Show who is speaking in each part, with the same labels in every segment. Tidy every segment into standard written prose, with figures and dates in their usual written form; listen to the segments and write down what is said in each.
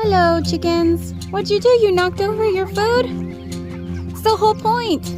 Speaker 1: Hello, chickens. What'd you do? You knocked over your food? It's the whole point.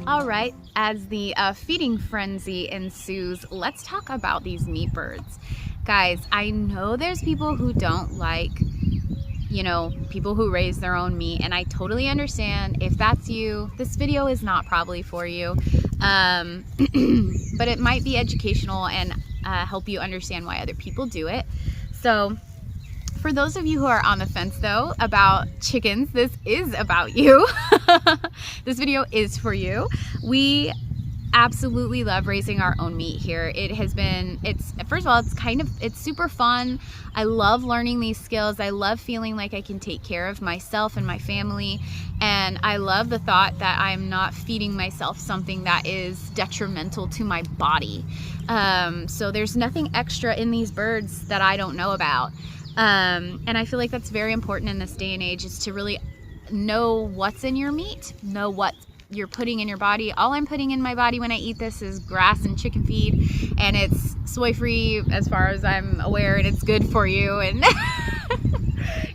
Speaker 1: Alright, as the feeding frenzy ensues, let's talk about these meat birds. Guys, I know there's people who don't like, people who raise their own meat, and I totally understand. If that's you, this video is not probably for you, but it might be educational and help you understand why other people do it. So for those of you who are on the fence though about chickens, this is about you. This video is for you. We absolutely love raising our own meat here. First of all, it's super fun. I love learning these skills. I love feeling like I can take care of myself and my family. And I love the thought that I'm not feeding myself something that is detrimental to my body. So there's nothing extra in these birds that I don't know about. And I feel like that's very important in this day and age, is to really know what's in your meat, know what you're putting in your body. All I'm putting in my body when I eat this is grass and chicken feed, and it's soy free as far as I'm aware, and it's good for you, and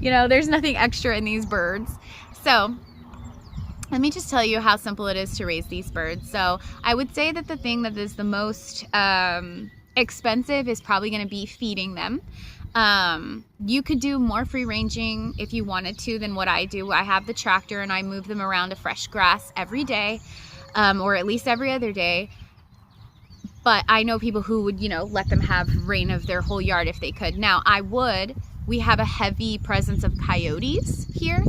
Speaker 1: there's nothing extra in these birds. So let me just tell you how simple it is to raise these birds. So I would say that the thing that is the most expensive is probably going to be feeding them. You could do more free ranging if you wanted to than what I do. I have the tractor and I move them around to fresh grass every day, or at least every other day. But I know people who would, let them have reign of their whole yard if they could. Now we have a heavy presence of coyotes here.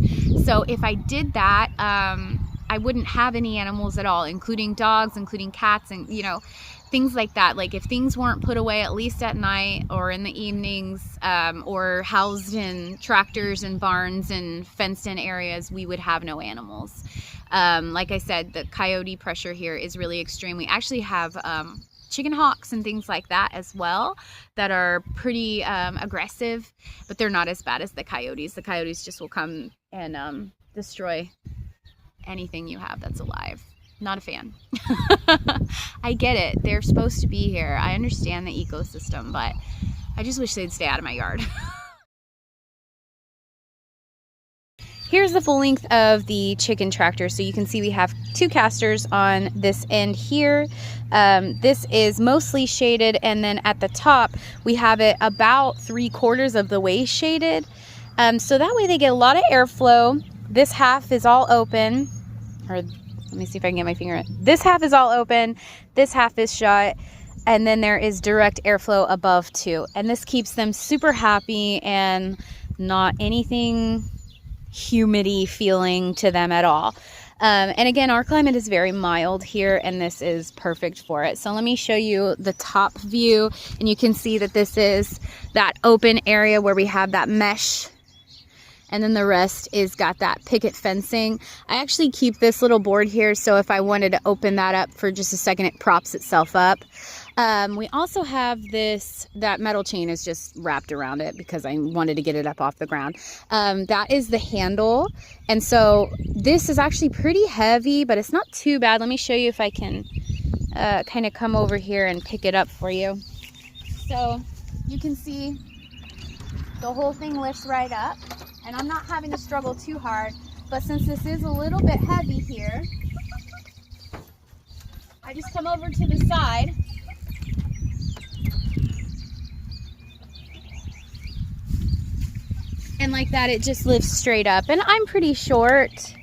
Speaker 1: So if I did that, I wouldn't have any animals at all, including dogs, including cats, and things like that. Like if things weren't put away at least at night or in the evenings, or housed in tractors and barns and fenced in areas, we would have no animals. Like I said, the coyote pressure here is really extreme. We actually have chicken hawks and things like that as well that are pretty aggressive, but they're not as bad as the coyotes. The coyotes just will come and destroy anything you have that's alive. Not a fan. I get it. They're supposed to be here. I understand the ecosystem, but I just wish they'd stay out of my yard. Here's the full length of the chicken tractor. So you can see we have 2 casters on this end here. This is mostly shaded, and then at the top we have it about 3/4 of the way shaded. So that way they get a lot of airflow. This half is all open, or let me see if I can get my finger in. This half is all open, this half is shut, and then there is direct airflow above too. And this keeps them super happy and not anything humidity feeling to them at all. And again, our climate is very mild here, and this is perfect for it. So let me show you the top view, and you can see that this is that open area where we have that mesh, and then the rest is got that picket fencing. I actually keep this little board here, so if I wanted to open that up for just a second, it props itself up. We also have that metal chain is just wrapped around it because I wanted to get it up off the ground. That is the handle, and so this is actually pretty heavy, but it's not too bad. Let me show you if I can kind of come over here and pick it up for you. So you can see the whole thing lifts right up. and I'm not having to struggle too hard. But since this is a little bit heavy here, I just come over to the side and like that it just lifts straight up. And I'm pretty short,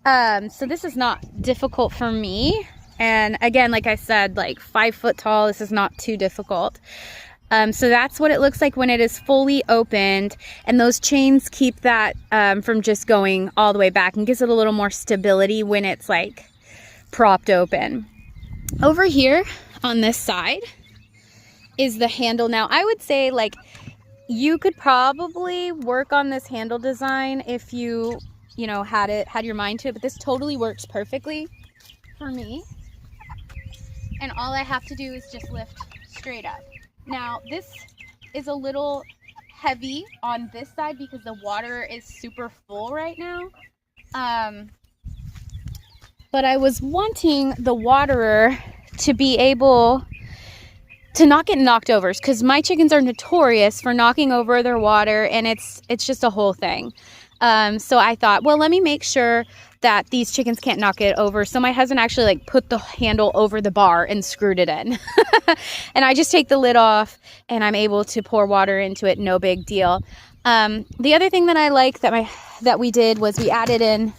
Speaker 1: so this is not difficult for me. And again, like I said, like 5 foot tall, this is not too difficult. So that's what it looks like when it is fully opened, and those chains keep that from just going all the way back and gives it a little more stability when it's like propped open. Over here on this side is the handle. Now I would say like you could probably work on this handle design if you know, had your mind to it, but this totally works perfectly for me. And all I have to do is just lift straight up. Now, this is a little heavy on this side because the water is super full right now. But I was wanting the waterer to be able to not get knocked over, because my chickens are notorious for knocking over their water, and it's just a whole thing. So I thought, well, let me make sure that these chickens can't knock it over. So my husband actually like put the handle over the bar and screwed it in. And I just take the lid off and I'm able to pour water into it. No big deal. The other thing that I like that we did was we added in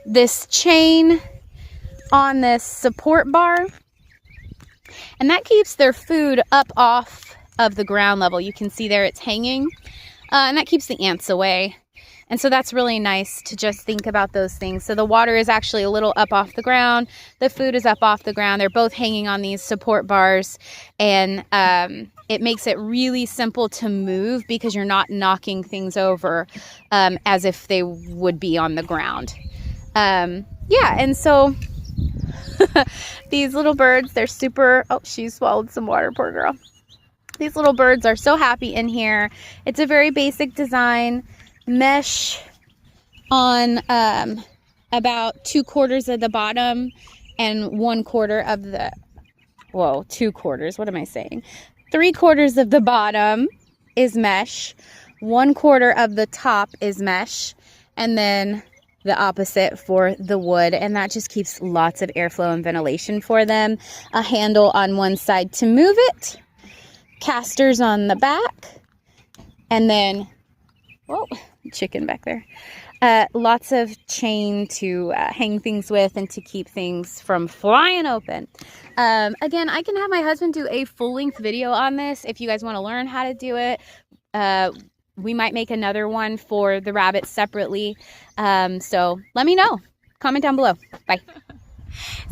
Speaker 1: this chain on this support bar, and that keeps their food up off of the ground level. You can see there it's hanging, and that keeps the ants away. And so that's really nice to just think about those things. So the water is actually a little up off the ground. The food is up off the ground. They're both hanging on these support bars. And it makes it really simple to move because you're not knocking things over as if they would be on the ground. Yeah, and so these little birds, they're super... Oh, she swallowed some water, poor girl. These little birds are so happy in here. It's a very basic design. Mesh on about 2/4 of the bottom and 1/4 of the, whoa, 2/4, what am I saying? 3/4 of the bottom is mesh, 1/4 of the top is mesh, and then the opposite for the wood, and that just keeps lots of airflow and ventilation for them. A handle on one side to move it, casters on the back, and then, whoa, chicken back there. Lots of chain to hang things with and to keep things from flying open. Again, I can have my husband do a full-length video on this if you guys want to learn how to do it. We might make another one for the rabbits separately. So let me know. Comment down below. Bye.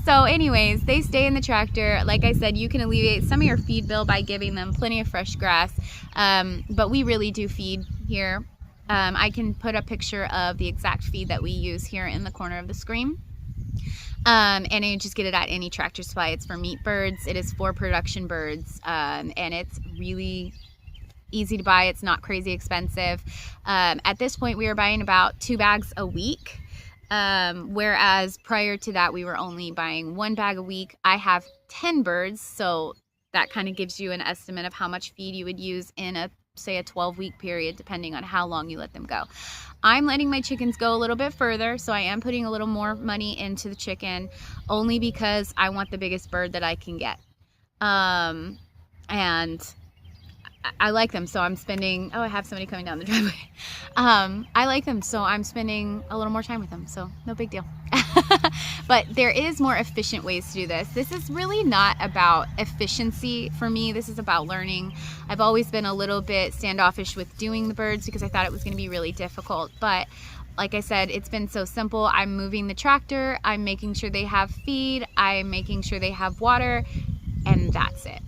Speaker 1: So anyways, they stay in the tractor. Like I said, you can alleviate some of your feed bill by giving them plenty of fresh grass. But we really do feed here. I can put a picture of the exact feed that we use here in the corner of the screen. And you just get it at any Tractor Supply. It's for meatbirds. It is for production birds. And it's really easy to buy. It's not crazy expensive. At this point, we are buying about 2 bags a week. Whereas prior to that, we were only buying 1 bag a week. I have 10 birds, so that kind of gives you an estimate of how much feed you would use in a, say, a 12-week period, depending on how long you let them go. I'm letting my chickens go a little bit further, so I am putting a little more money into the chicken, only because I want the biggest bird that I can get. And I like them, so I'm spending, oh, I have somebody coming down the driveway. I like them, so I'm spending a little more time with them, so no big deal. But there is more efficient ways to do this. This is really not about efficiency for me. This is about learning. I've always been a little bit standoffish with doing the birds because I thought it was going to be really difficult. But like I said, it's been so simple. I'm moving the tractor. I'm making sure they have feed. I'm making sure they have water. And that's it.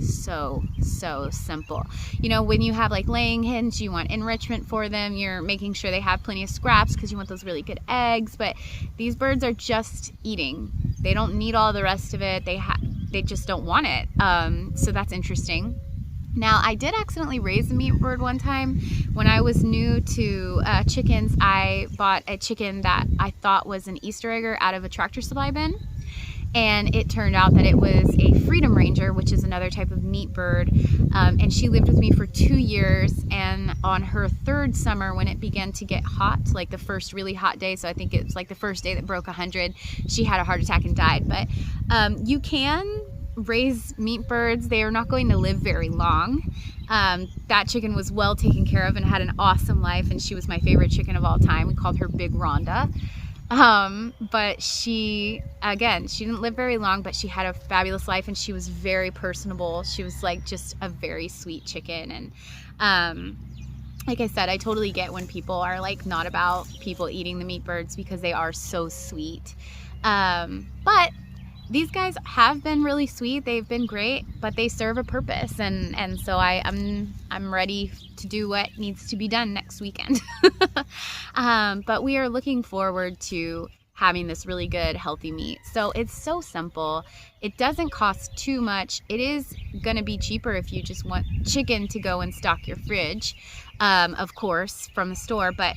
Speaker 1: So simple. You know, when you have like laying hens, you want enrichment for them. You're making sure they have plenty of scraps because you want those really good eggs. But these birds are just eating. They don't need all the rest of it. They just don't want it. So that's interesting. Now, I did accidentally raise a meat bird one time. When I was new to chickens, I bought a chicken that I thought was an Easter egger out of a Tractor Supply bin. and it turned out that it was a Freedom Ranger, which is another type of meat bird, and she lived with me for 2 years, and on her 3rd summer, when it began to get hot, like the first really hot day, so I think it was like the first day that broke 100, she had a heart attack and died. But you can raise meat birds. They are not going to live very long. That chicken was well taken care of and had an awesome life, and she was my favorite chicken of all time. We called her Big Rhonda. But she, again, she didn't live very long, but she had a fabulous life, and she was very personable. She was like just a very sweet chicken. And like I said, I totally get when people are like not about people eating the meat birds, because they are so sweet. But these guys have been really sweet. They've been great, but they serve a purpose, and so I'm ready to do what needs to be done next weekend. But we are looking forward to having this really good, healthy meat. So it's so simple. It doesn't cost too much. It is gonna be cheaper if you just want chicken to go and stock your fridge, of course, from the store. But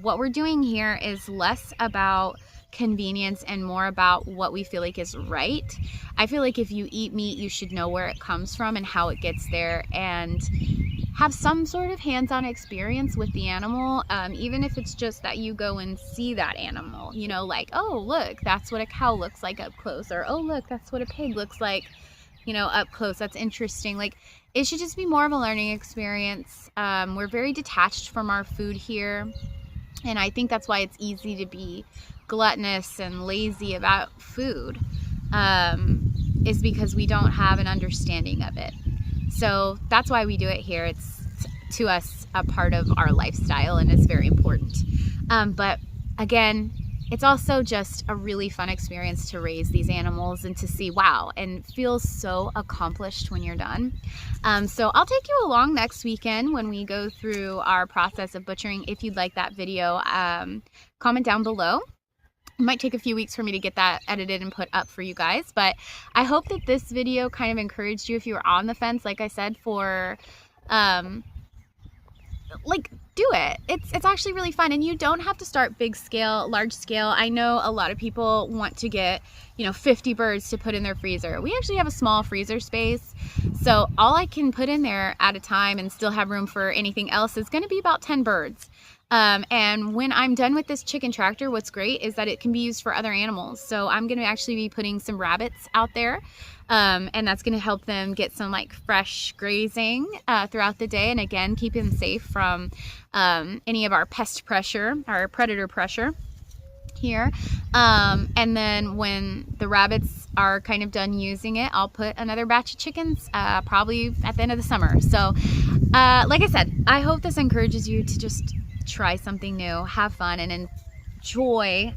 Speaker 1: what we're doing here is less about convenience and more about what we feel like is right. I feel like if you eat meat, you should know where it comes from and how it gets there, and have some sort of hands-on experience with the animal, even if it's just that you go and see that animal, you know, like, oh look, that's what a cow looks like up close, or oh look, that's what a pig looks like, you know, up close. That's interesting. Like, it should just be more of a learning experience. We're very detached from our food here, and I think that's why it's easy to be gluttonous and lazy about food, is because we don't have an understanding of it. So that's why we do it here. It's, to us, a part of our lifestyle, and it's very important. But again, it's also just a really fun experience to raise these animals and to see, wow, and feel so accomplished when you're done. So I'll take you along next weekend when we go through our process of butchering. If you'd like that video, comment down below. It might take a few weeks for me to get that edited and put up for you guys, but I hope that this video kind of encouraged you if you were on the fence, like I said, for like, do it. It's actually really fun, and you don't have to start big scale, large scale. I know a lot of people want to get, you know, 50 birds to put in their freezer. We actually have a small freezer space, so all I can put in there at a time and still have room for anything else is going to be about 10 birds. And when I'm done with this chicken tractor, what's great is that it can be used for other animals. So I'm going to actually be putting some rabbits out there, and that's going to help them get some like fresh grazing throughout the day, and again, keep them safe from any of our pest pressure, our predator pressure here. And then when the rabbits are kind of done using it, I'll put another batch of chickens probably at the end of the summer. So like I said, I hope this encourages you to just try something new, have fun, and enjoy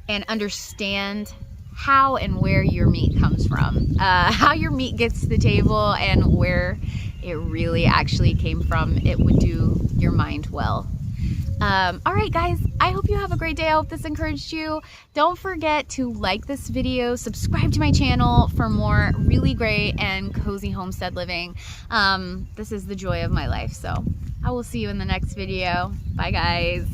Speaker 1: and understand how and where your meat comes from, how your meat gets to the table, and where it really actually came from. It would do your mind well. All right, guys, I hope you have a great day. I hope this encouraged you. Don't forget to like this video, subscribe to my channel for more really great and cozy homestead living. This is the joy of my life. So I will see you in the next video. Bye, guys.